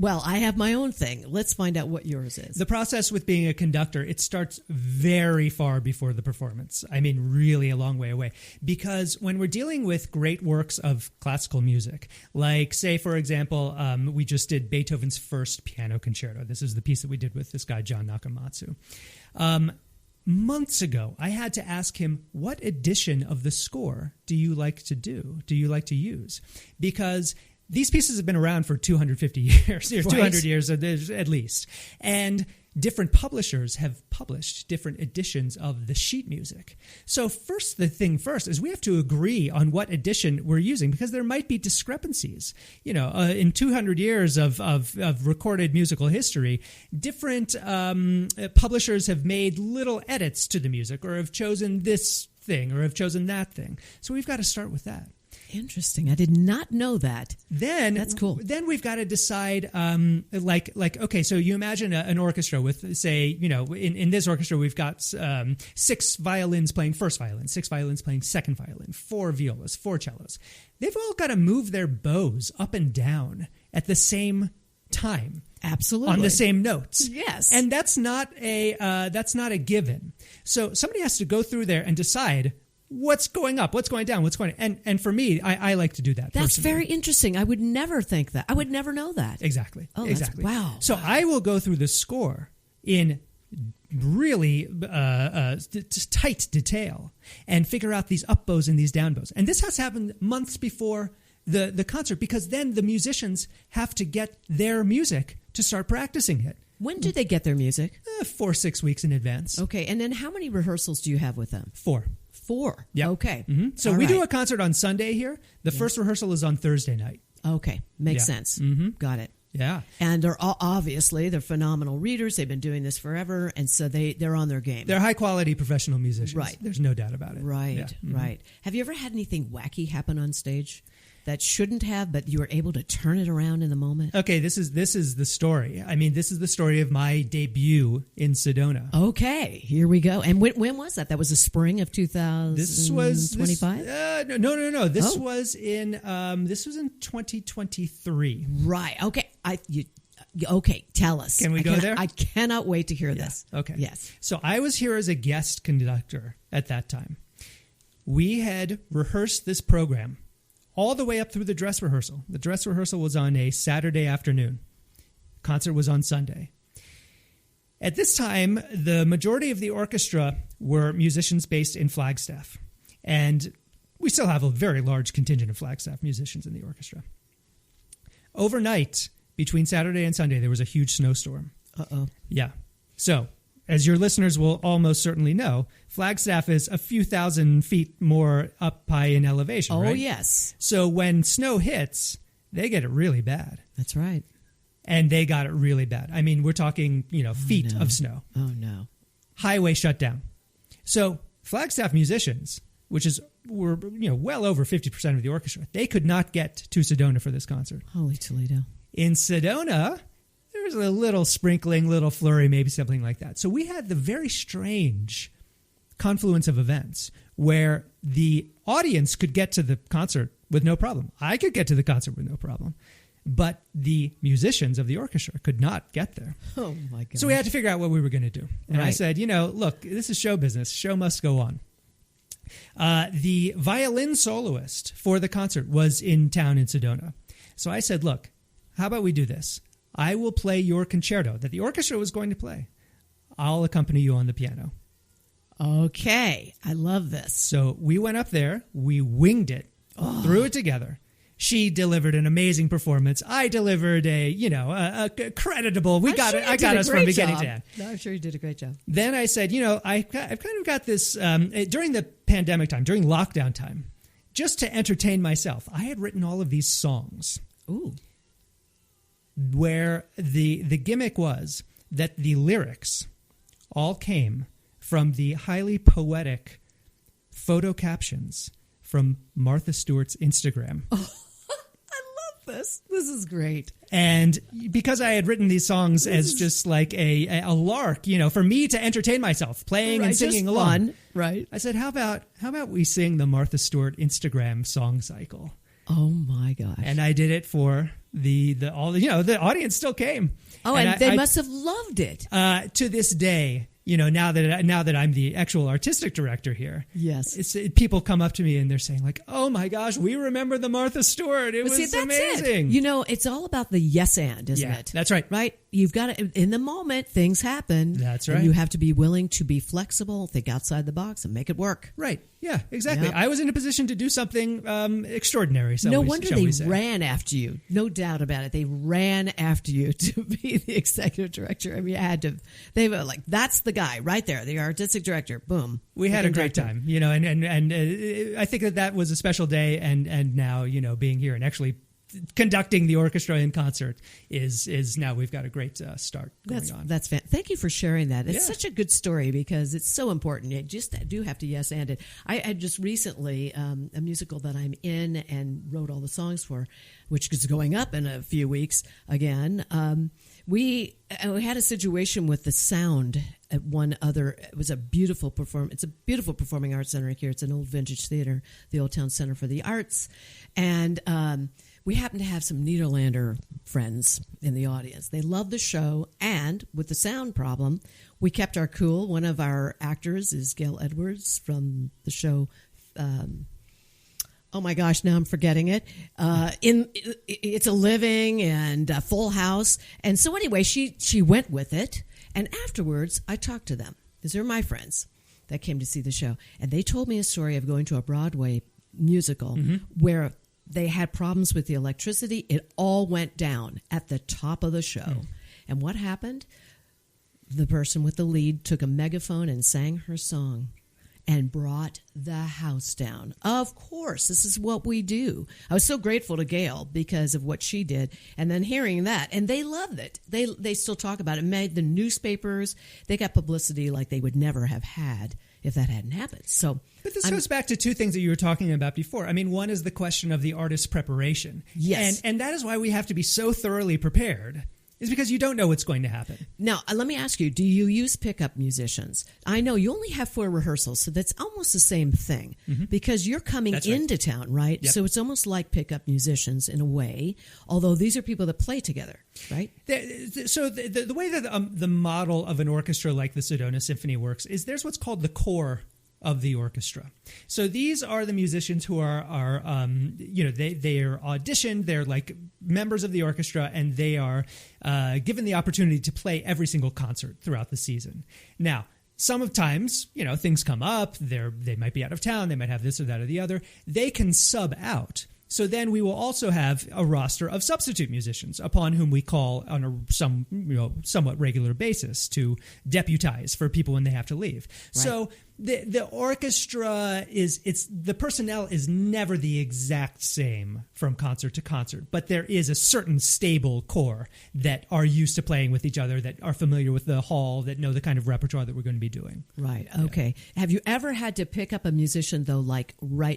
I have my own thing. Let's find out what yours is. The process with being a conductor, it starts very far before the performance. I mean, really a long way away. Because when we're dealing with great works of classical music, like, say, for example, we just did Beethoven's first piano concerto. This is the piece that we did with this guy, John Nakamatsu. Months ago, I had to ask him, what edition of the score do you like to do? Do you like to use? Because these pieces have been around for 250 years, or 200 years at least. And different publishers have published different editions of the sheet music. So the thing first is we have to agree on what edition we're using, because there might be discrepancies. In 200 years of recorded musical history, different publishers have made little edits to the music, or have chosen this thing, or have chosen that thing. So we've got to start with that. Interesting. I did not know that. Then that's cool. Then we've got to decide, okay, so you imagine an orchestra with, say, in this orchestra we've got 6 violins playing first violin, 6 violins playing second violin, 4 violas, 4 cellos. They've all got to move their bows up and down at the same time. Absolutely. On the same notes. Yes. And that's not a given. So somebody has to go through there and decide what's going up, what's going down, what's going on. And for me, I like to do that. That's personally. very interesting. I would never think that. I would never know that. Exactly. Oh, exactly. Wow. So I will go through the score in really tight detail and figure out these up bows and these down bows. And this has happened months before the concert, because then the musicians have to get their music to start practicing it. When do they get their music? 4-6 weeks in advance. Okay. And then how many rehearsals do you have with them? 4. 4. Yep. Okay. Mm-hmm. So All we right. do a concert on Sunday here. The first rehearsal is on Thursday night. Okay. Makes sense. Mm-hmm. Got it. Yeah. And they're they're phenomenal readers. They've been doing this forever. And so they're on their game. They're high quality professional musicians. Right. There's no doubt about it. Right. Yeah. Mm-hmm. Right. Have you ever had anything wacky happen on stage? that shouldn't have, but you were able to turn it around in the moment? Okay, this is the story. I mean, this is the story of my debut in Sedona. Okay, here we go. And when was that? That was the spring of 2025? This was no. This was in 2023. Right. Okay. Okay, tell us. Can we go there? I cannot wait to hear this. Okay. Yes. So I was here as a guest conductor at that time. We had rehearsed this program all the way up through the dress rehearsal. The dress rehearsal was on a Saturday afternoon. Concert was on Sunday. At this time, the majority of the orchestra were musicians based in Flagstaff. And we still have a very large contingent of Flagstaff musicians in the orchestra. Overnight, between Saturday and Sunday, there was a huge snowstorm. Uh-oh. Yeah. So, as your listeners will almost certainly know, Flagstaff is a few thousand feet more up high in elevation, right? Oh, yes. So when snow hits, they get it really bad. That's right. And they got it really bad. I mean, we're talking, feet of snow. Oh, no. Highway shut down. So Flagstaff musicians, were well over 50% of the orchestra, they could not get to Sedona for this concert. Holy Toledo. In Sedona, there was a little sprinkling, little flurry, maybe something like that. So we had the very strange confluence of events where the audience could get to the concert with no problem. I could get to the concert with no problem. But the musicians of the orchestra could not get there. Oh, my God. So we had to figure out what we were going to do. And right. I said, look, this is show business. Show must go on. The violin soloist for the concert was in town in Sedona. So I said, look, how about we do this? I will play your concerto that the orchestra was going to play. I'll accompany you on the piano. Okay. I love this. So we went up there. We winged it. Threw it together. She delivered an amazing performance. I delivered a creditable. I got us from beginning to end. No, I'm sure you did a great job. Then I said, I've kind of got this during the pandemic time, during lockdown time, just to entertain myself. I had written all of these songs. Ooh. Where the gimmick was that the lyrics all came from the highly poetic photo captions from Martha Stewart's Instagram. Oh, I love this. This is great. And because I had written these songs as just like a lark, for me to entertain myself, playing and singing along. Fun, right. I said, how about we sing the Martha Stewart Instagram song cycle? Oh my gosh. And I did it for the audience still came. Oh, and they must have loved it. To this day, now that I'm the actual artistic director here. Yes. People come up to me and they're saying like, "Oh my gosh, we remember the Martha Stewart. It was amazing." It's all about the yes and, isn't it? That's right. Right? You've got to, in the moment, things happen. That's right. And you have to be willing to be flexible, think outside the box, and make it work. Right. Yeah, exactly. Yep. I was in a position to do something extraordinary. No wonder they ran after you. No doubt about it. They ran after you to be the executive director. I mean, you had to. They were like, that's the guy right there, the artistic director. Boom. We had a great time, and I think that was a special day. And now, being here and actually conducting the orchestra in concert is now we've got a great start going on. That's thank you for sharing that. It's such a good story because it's so important. You just do have to yes and it. I had just recently a musical that I'm in and wrote all the songs for, which is going up in a few weeks again. We had a situation with the sound at one other. It was a beautiful performance. It's a beautiful performing arts center here. It's an old vintage theater, the Old Town Center for the Arts, and we happen to have some Nederlander friends in the audience. They love the show, and with the sound problem, we kept our cool. One of our actors is Gail Edwards from the show. Oh my gosh, now I'm forgetting it. It's a Living and Full House, and so anyway, she went with it. And afterwards, I talked to them because they're my friends that came to see the show, and they told me a story of going to a Broadway musical where they had problems with the electricity. It all went down at the top of the show. And what happened? The person with the lead took a megaphone and sang her song and brought the house down. Of course, this is what we do. I was so grateful to Gail because of what she did. And then hearing that, and they loved it. They still talk about it. Made the newspapers. They got publicity like they would never have had if that hadn't happened. So, but this goes back to two things that you were talking about before. I mean, one is the question of the artist's preparation. Yes. And that is why we have to be so thoroughly prepared, is because you don't know what's going to happen. Now, let me ask you, do you use pickup musicians? I know you only have 4 rehearsals, so that's almost the same thing because you're coming into town, right? Yep. So it's almost like pickup musicians in a way, although these are people that play together, right? So the way that the model of an orchestra like the Sedona Symphony works is there's what's called the core of the orchestra. So these are the musicians who are they are auditioned, they're like members of the orchestra, and they are given the opportunity to play every single concert throughout the season. Now, sometimes, things come up, they might be out of town, they might have this or that or the other. They can sub out. So then we will also have a roster of substitute musicians upon whom we call on a somewhat regular basis to deputize for people when they have to leave. Right. So the orchestra the personnel is never the exact same from concert to concert, but there is a certain stable core that are used to playing with each other, that are familiar with the hall, that know the kind of repertoire that we're going to be doing. Right. Okay. Yeah. Have you ever had to pick up a musician though,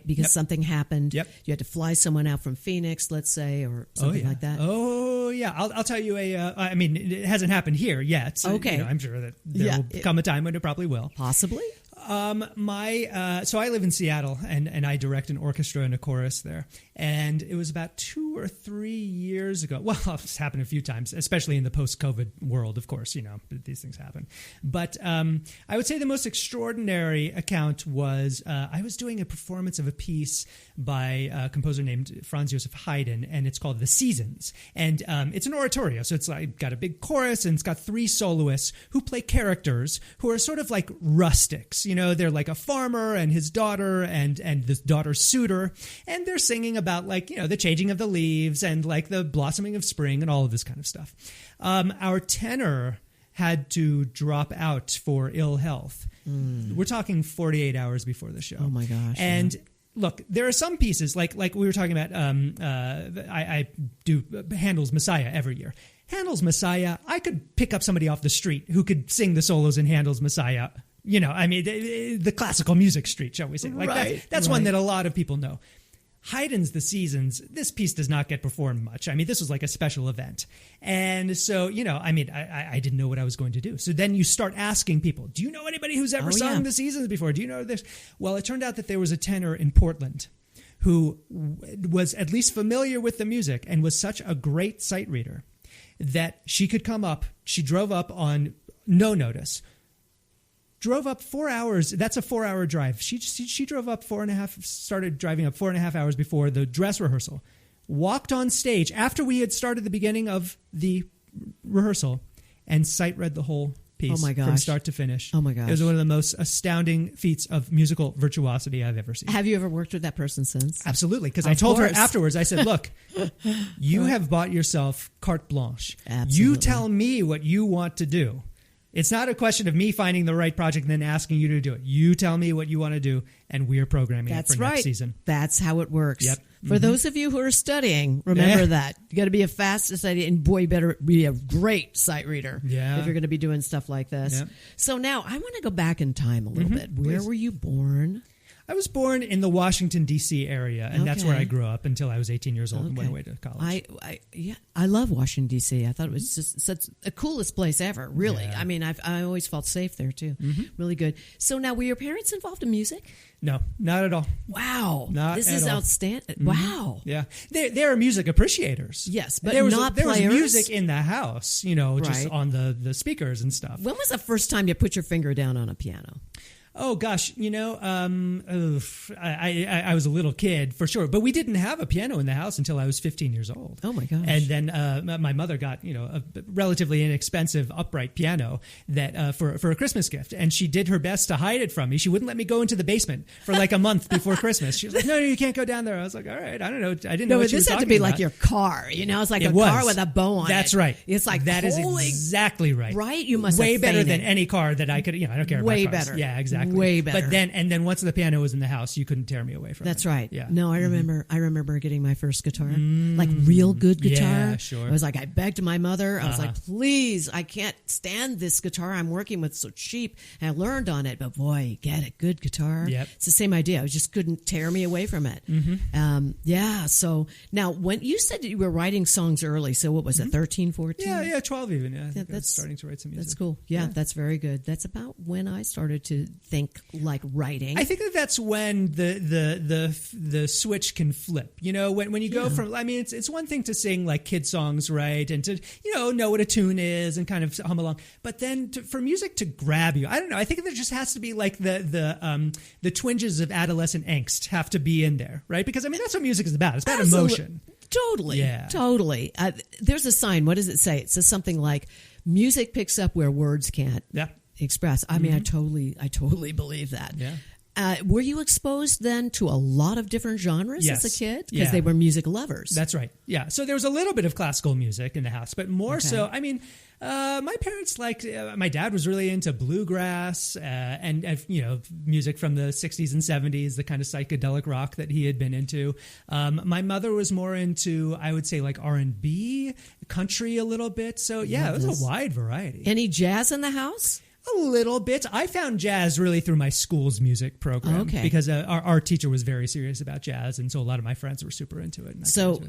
because something happened? Yep. You had to fly someone out from Phoenix, let's say, or something like that? Oh, yeah. I'll tell you it hasn't happened here yet. So, okay. I'm sure that there will come a time when it probably will. Possibly. So I live in Seattle, and I direct an orchestra and a chorus there. And it was about 2 or 3 years ago. Well, it's happened a few times, especially in the post-COVID world, of course, these things happen. But I would say the most extraordinary account was I was doing a performance of a piece by a composer named Franz Joseph Haydn, and it's called The Seasons. And it's an oratorio, so it's like got a big chorus, and it's got 3 soloists who play characters who are sort of like rustics. They're like a farmer and his daughter and this daughter's suitor, and they're singing about the changing of the leaves and like the blossoming of spring and all of this kind of stuff. Our tenor had to drop out for ill health. We're talking 48 hours before the show. Oh my gosh. And look, there are some pieces like we were talking about. I do Handel's Messiah every year. Handel's Messiah, I could pick up somebody off the street who could sing the solos in Handel's Messiah. The classical music street, shall we say. That's one that a lot of people know. Haydn's The Seasons, this piece does not get performed much. This was like a special event. And so, I didn't know what I was going to do. So then you start asking people, do you know anybody who's ever sung The Seasons before? Do you know this? Well, it turned out that there was a tenor in Portland who was at least familiar with the music and was such a great sight reader that she could come up. She drove up on no notice. Drove up 4 hours. That's a 4-hour drive. She drove up started driving up 4.5 hours before the dress rehearsal. Walked on stage after we had started the beginning of the rehearsal and sight read the whole piece from start to finish. Oh my gosh. It was one of the most astounding feats of musical virtuosity I've ever seen. Have you ever worked with that person since? Absolutely, because I told her afterwards, I said, look, you have bought yourself carte blanche. Absolutely. You tell me what you want to do. It's not a question of me finding the right project and then asking you to do it. You tell me what you want to do, and we're programming it for next season. That's how it works. Yep. For those of you who are studying, remember that. You got to be a fast study, and boy, you better be a great sight reader if you're going to be doing stuff like this. Yep. So now I want to go back in time a little bit. Where were you born? I was born in the Washington, D.C. area, and that's where I grew up until I was 18 years old and went away to college. I love Washington, D.C. I thought it was just such the coolest place ever, really. Yeah. I always felt safe there, too. Really good. So now, were your parents involved in music? No, not at all. Wow. This is outstanding. Wow. Yeah. They are music appreciators. Yes, but there was music in the house, just on the speakers and stuff. When was the first time you put your finger down on a piano? Oh gosh, I was a little kid for sure, but we didn't have a piano in the house until I was 15 years old. Oh my gosh! And then my mother got a relatively inexpensive upright piano that for a Christmas gift, and she did her best to hide it from me. She wouldn't let me go into the basement for like a month before Christmas. She was like, "No, you can't go down there." I was like, "All right, I don't know, I didn't know what she was talking about." This had to be like your car, it's like car with a bow on it. That's right. It's like that is exactly right. Right? You must way have better fainted. than any car that I could. I don't care about cars. Way better. Yeah, exactly. exactly. Way better. But then once the piano was in the house, you couldn't tear me away from it. That's right. Yeah. No, I remember. I remember getting my first guitar, like real good guitar. Yeah, sure. I was like, I begged my mother. I was like, please, I can't stand this guitar I'm working with, so cheap. And I learned on it, but boy, get a good guitar. Yep. It's the same idea. I just couldn't tear me away from it. Yeah. So now, when you said that you were writing songs early, so what was it, 13, 14? Yeah, 12 even. Yeah, I think I was starting to write some music. That's cool. Yeah, that's very good. That's about when I started to think like writing. I think that's when the switch can flip. You know, when you go from, I mean, it's one thing to sing like kid songs, right, and to know what a tune is and kind of hum along, but then for music to grab you, I don't know. I think there just has to be like the twinges of adolescent angst have to be in there, right? Because I mean that's what music is about. It's about emotion. Totally. Yeah. Totally. There's a sign. What does it say? It says something like, music picks up where words can't express. I mean, I totally believe that. Yeah. Were you exposed then to a lot of different genres as a kid? Because they were music lovers. That's right. Yeah. So there was a little bit of classical music in the house, but more so, I mean, my parents my dad was really into bluegrass and music from the 60s and 70s, the kind of psychedelic rock that he had been into. My mother was more into, I would say, like R&B, country a little bit. So yeah, it was a wide variety. Any jazz in the house? A little bit. I found jazz really through my school's music program because our teacher was very serious about jazz, and so a lot of my friends were super into it. And so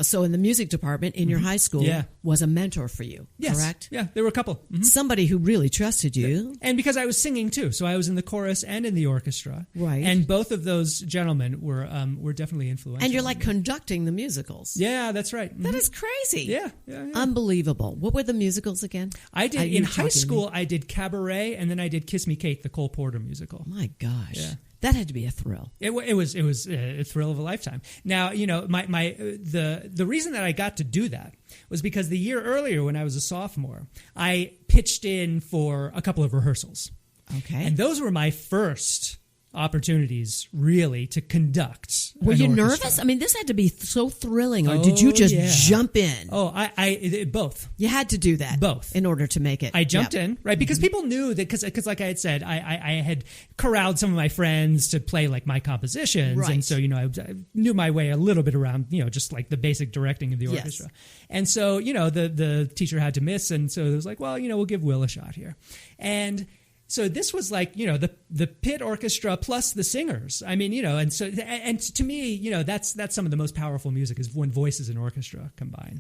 so in the music department in your high school was a mentor for you, correct? Yeah, there were a couple. Somebody who really trusted you. And because I was singing too, so I was in the chorus and in the orchestra. Right. And both of those gentlemen were definitely influential. And you're like conducting the musicals. Yeah, that's right. That is crazy. Yeah. Unbelievable. What were the musicals again? I did in high school. I did Cabaret, and then I did Kiss Me Kate, the Cole Porter musical. My gosh, that had to be a thrill. It was a thrill of a lifetime. Now, the reason that I got to do that was because the year earlier, when I was a sophomore, I pitched in for a couple of rehearsals. Okay, and those were my first opportunities really to conduct. Were you nervous? I mean, this had to be so thrilling, or did you just jump in? Oh, I both. You had to do that both in order to make it. I jumped in, right, because people knew that because like I had said, I had corralled some of my friends to play like my compositions, and so I knew my way a little bit around just like the basic directing of the orchestra, and so the teacher had to miss, and so it was like, well, we'll give Will a shot here, and. So this was like, the pit orchestra plus the singers. I mean, and to me, that's some of the most powerful music is when voices and orchestra combine.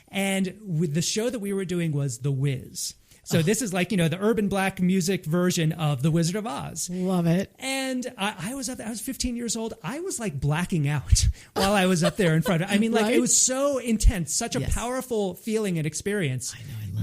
And with the show that we were doing was The Wiz. So this is like, the urban black music version of The Wizard of Oz. Love it. And I was up there, I was 15 years old. I was like blacking out while I was up there in front of, I mean, like it was so intense, such a powerful feeling and experience.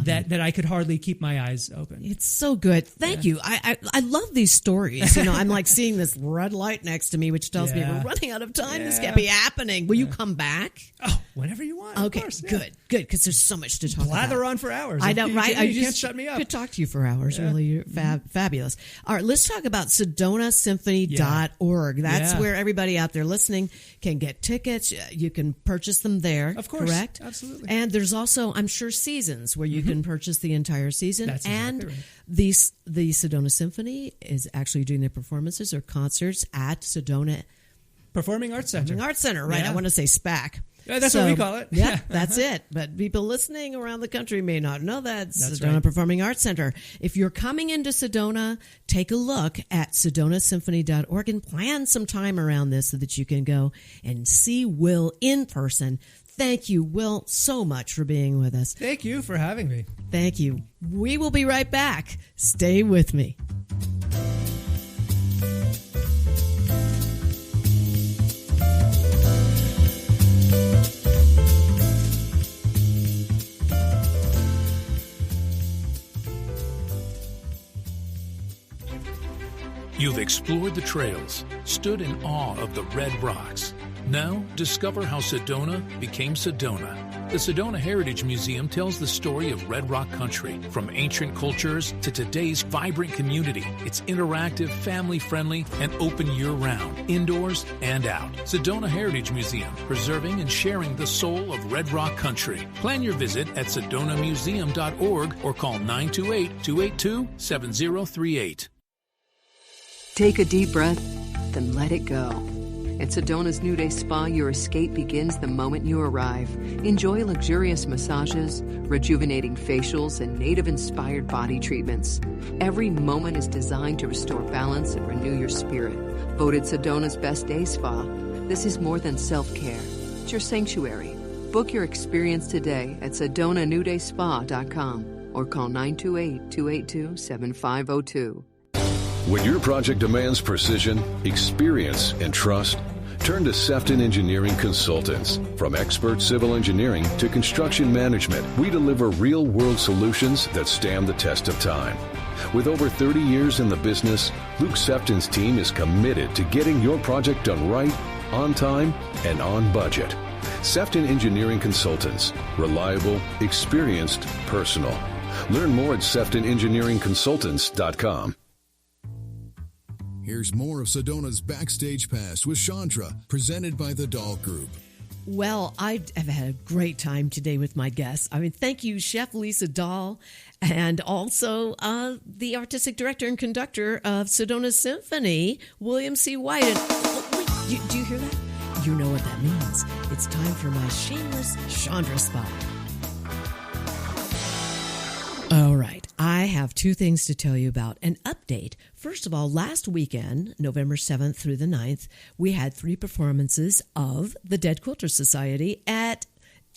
That I could hardly keep my eyes open. It's so good. Thank you. I love these stories. I'm like seeing this red light next to me, which tells me we're running out of time. This can't be happening. Will you come back? Oh, whenever you want. Okay, of course, good. Because there's so much to talk about. Blather on for hours. I know, right? You can't shut me up. Could talk to you for hours. Really, you're fabulous. All right, let's talk about SedonaSymphony.org. That's where everybody out there listening can get tickets. You can purchase them there. Of course, correct? Absolutely. And there's also, I'm sure, seasons where you can purchase the entire season. That's exactly right. The Sedona Symphony is actually doing their performances or concerts at Sedona Performing Arts Center. Right? I want to say SPAC. That's what we call it. Yeah, that's it. But people listening around the country may not know that. That's Sedona right. Performing Arts Center. If you're coming into Sedona, take a look at SedonaSymphony.org and plan some time around this so that you can go and see Will in person. Thank you, Will, so much for being with us. Thank you for having me. Thank you. We will be right back. Stay with me. You've explored the trails, stood in awe of the red rocks. Now, discover how Sedona became Sedona. The Sedona Heritage Museum tells the story of Red Rock country, from ancient cultures to today's vibrant community. It's interactive, family-friendly, and open year-round, indoors and out. Sedona Heritage Museum, preserving and sharing the soul of Red Rock country. Plan your visit at sedonamuseum.org or call 928-282-7038. Take a deep breath, then let it go. At Sedona's New Day Spa, your escape begins the moment you arrive. Enjoy luxurious massages, rejuvenating facials, and native-inspired body treatments. Every moment is designed to restore balance and renew your spirit. Voted Sedona's Best Day Spa, this is more than self-care. It's your sanctuary. Book your experience today at SedonaNewDaySpa.com or call 928-282-7502. When your project demands precision, experience, and trust, turn to Sefton Engineering Consultants. From expert civil engineering to construction management, we deliver real-world solutions that stand the test of time. With over 30 years in the business, Luke Sefton's team is committed to getting your project done right, on time, and on budget. Sefton Engineering Consultants. Reliable, experienced, personal. Learn more at SeftonEngineeringConsultants.com. Here's more of Sedona's Backstage Pass with Shondra, presented by the Dahl Group. Well, I have had a great time today with my guests. I mean, thank you, Chef Lisa Dahl, and also the artistic director and conductor of Sedona Symphony, William C. White. And wait, do you hear that? You know what that means. It's time for my shameless Shondra spot. All right. I have two things to tell you about. An update. First of all, last weekend, November 7th through the 9th, we had 3 performances of the Dead Quilter Society at,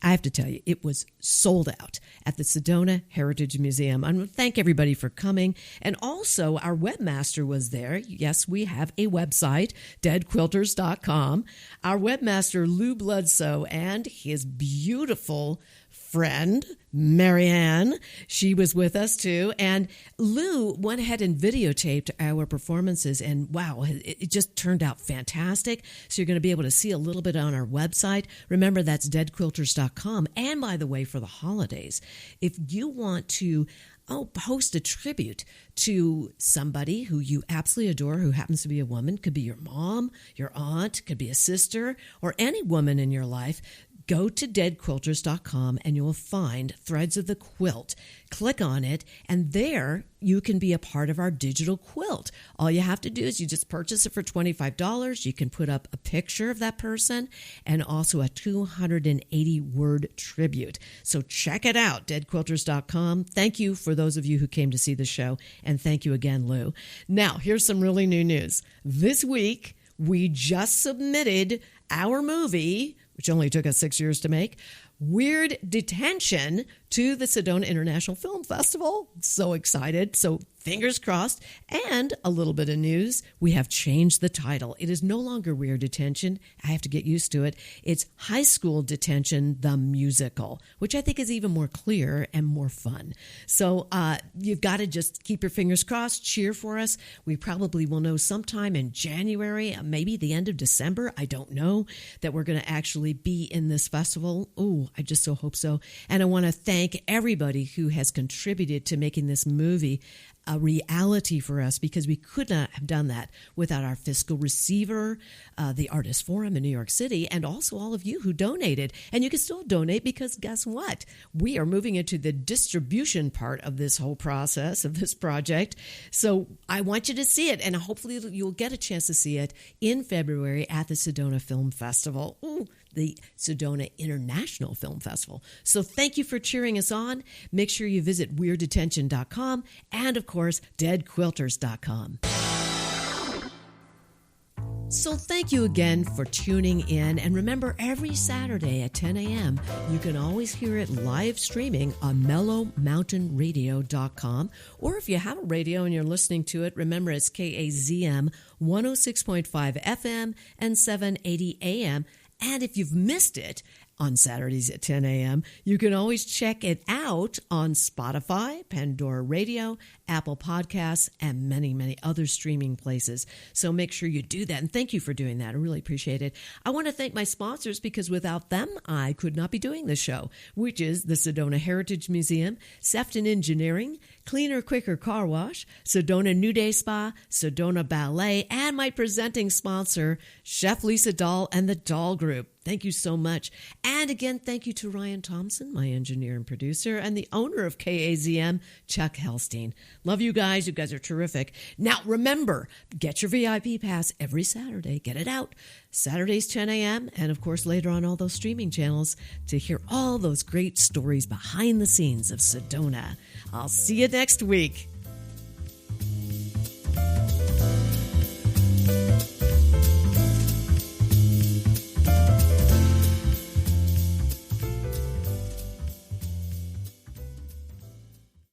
I have to tell you, it was sold out at the Sedona Heritage Museum. I want to thank everybody for coming. And also, our webmaster was there. Yes, we have a website, deadquilters.com. Our webmaster, Lou Bloodsoe, and his beautiful friend, Marianne. She was with us too. And Lou went ahead and videotaped our performances. And wow, it just turned out fantastic. So you're going to be able to see a little bit on our website. Remember, that's deadquilters.com. And by the way, for the holidays, if you want to host a tribute to somebody who you absolutely adore, who happens to be a woman, could be your mom, your aunt, could be a sister, or any woman in your life, go to deadquilters.com and you will find Threads of the Quilt. Click on it, and there you can be a part of our digital quilt. All you have to do is you just purchase it for $25. You can put up a picture of that person and also a 280-word tribute. So check it out, deadquilters.com. Thank you for those of you who came to see the show, and thank you again, Lou. Now, here's some really new news. This week, we just submitted our movie, which only took us 6 years to make, Weird Detention, to the Sedona International Film Festival. So excited. So fingers crossed. And a little bit of news. We have changed the title. It is no longer Weird Detention. I have to get used to it. It's High School Detention, the Musical, which I think is even more clear and more fun. So you've got to just keep your fingers crossed. Cheer for us. We probably will know sometime in January, maybe the end of December. I don't know, that we're going to actually be in this festival. Oh, I just so hope so. And I want to thank everybody who has contributed to making this movie a reality for us, because we could not have done that without our fiscal receiver, the Artist Forum in New York City, and also all of you who donated. And you can still donate, because guess what? We are moving into the distribution part of this whole process, of this project. So I want you to see it, and hopefully you'll get a chance to see it in February at the Sedona Film Festival. Ooh, the Sedona International Film Festival. So thank you for cheering us on. Make sure you visit WeirdDetention.com and, of course, DeadQuilters.com. So thank you again for tuning in. And remember, every Saturday at 10 a.m., you can always hear it live streaming on mellowmountainradio.com. Or if you have a radio and you're listening to it, remember it's KAZM 106.5 FM and 780 AM. And if you've missed it on Saturdays at 10 a.m., you can always check it out on Spotify, Pandora Radio, Apple Podcasts, and many, many other streaming places. So make sure you do that. And thank you for doing that. I really appreciate it. I want to thank my sponsors, because without them, I could not be doing this show, which is the Sedona Heritage Museum, Sefton Engineering, Cleaner, Quicker Car Wash, Sedona New Day Spa, Sedona Ballet, and my presenting sponsor, Chef Lisa Dahl and the Dahl Group. Thank you so much. And again, thank you to Ryan Thompson, my engineer and producer, and the owner of KAZM, Chuck Helstein. Love you guys. You guys are terrific. Now, remember, get your VIP pass every Saturday. Get it out. Saturdays, 10 a.m., and of course, later on all those streaming channels to hear all those great stories behind the scenes of Sedona. I'll see you next week.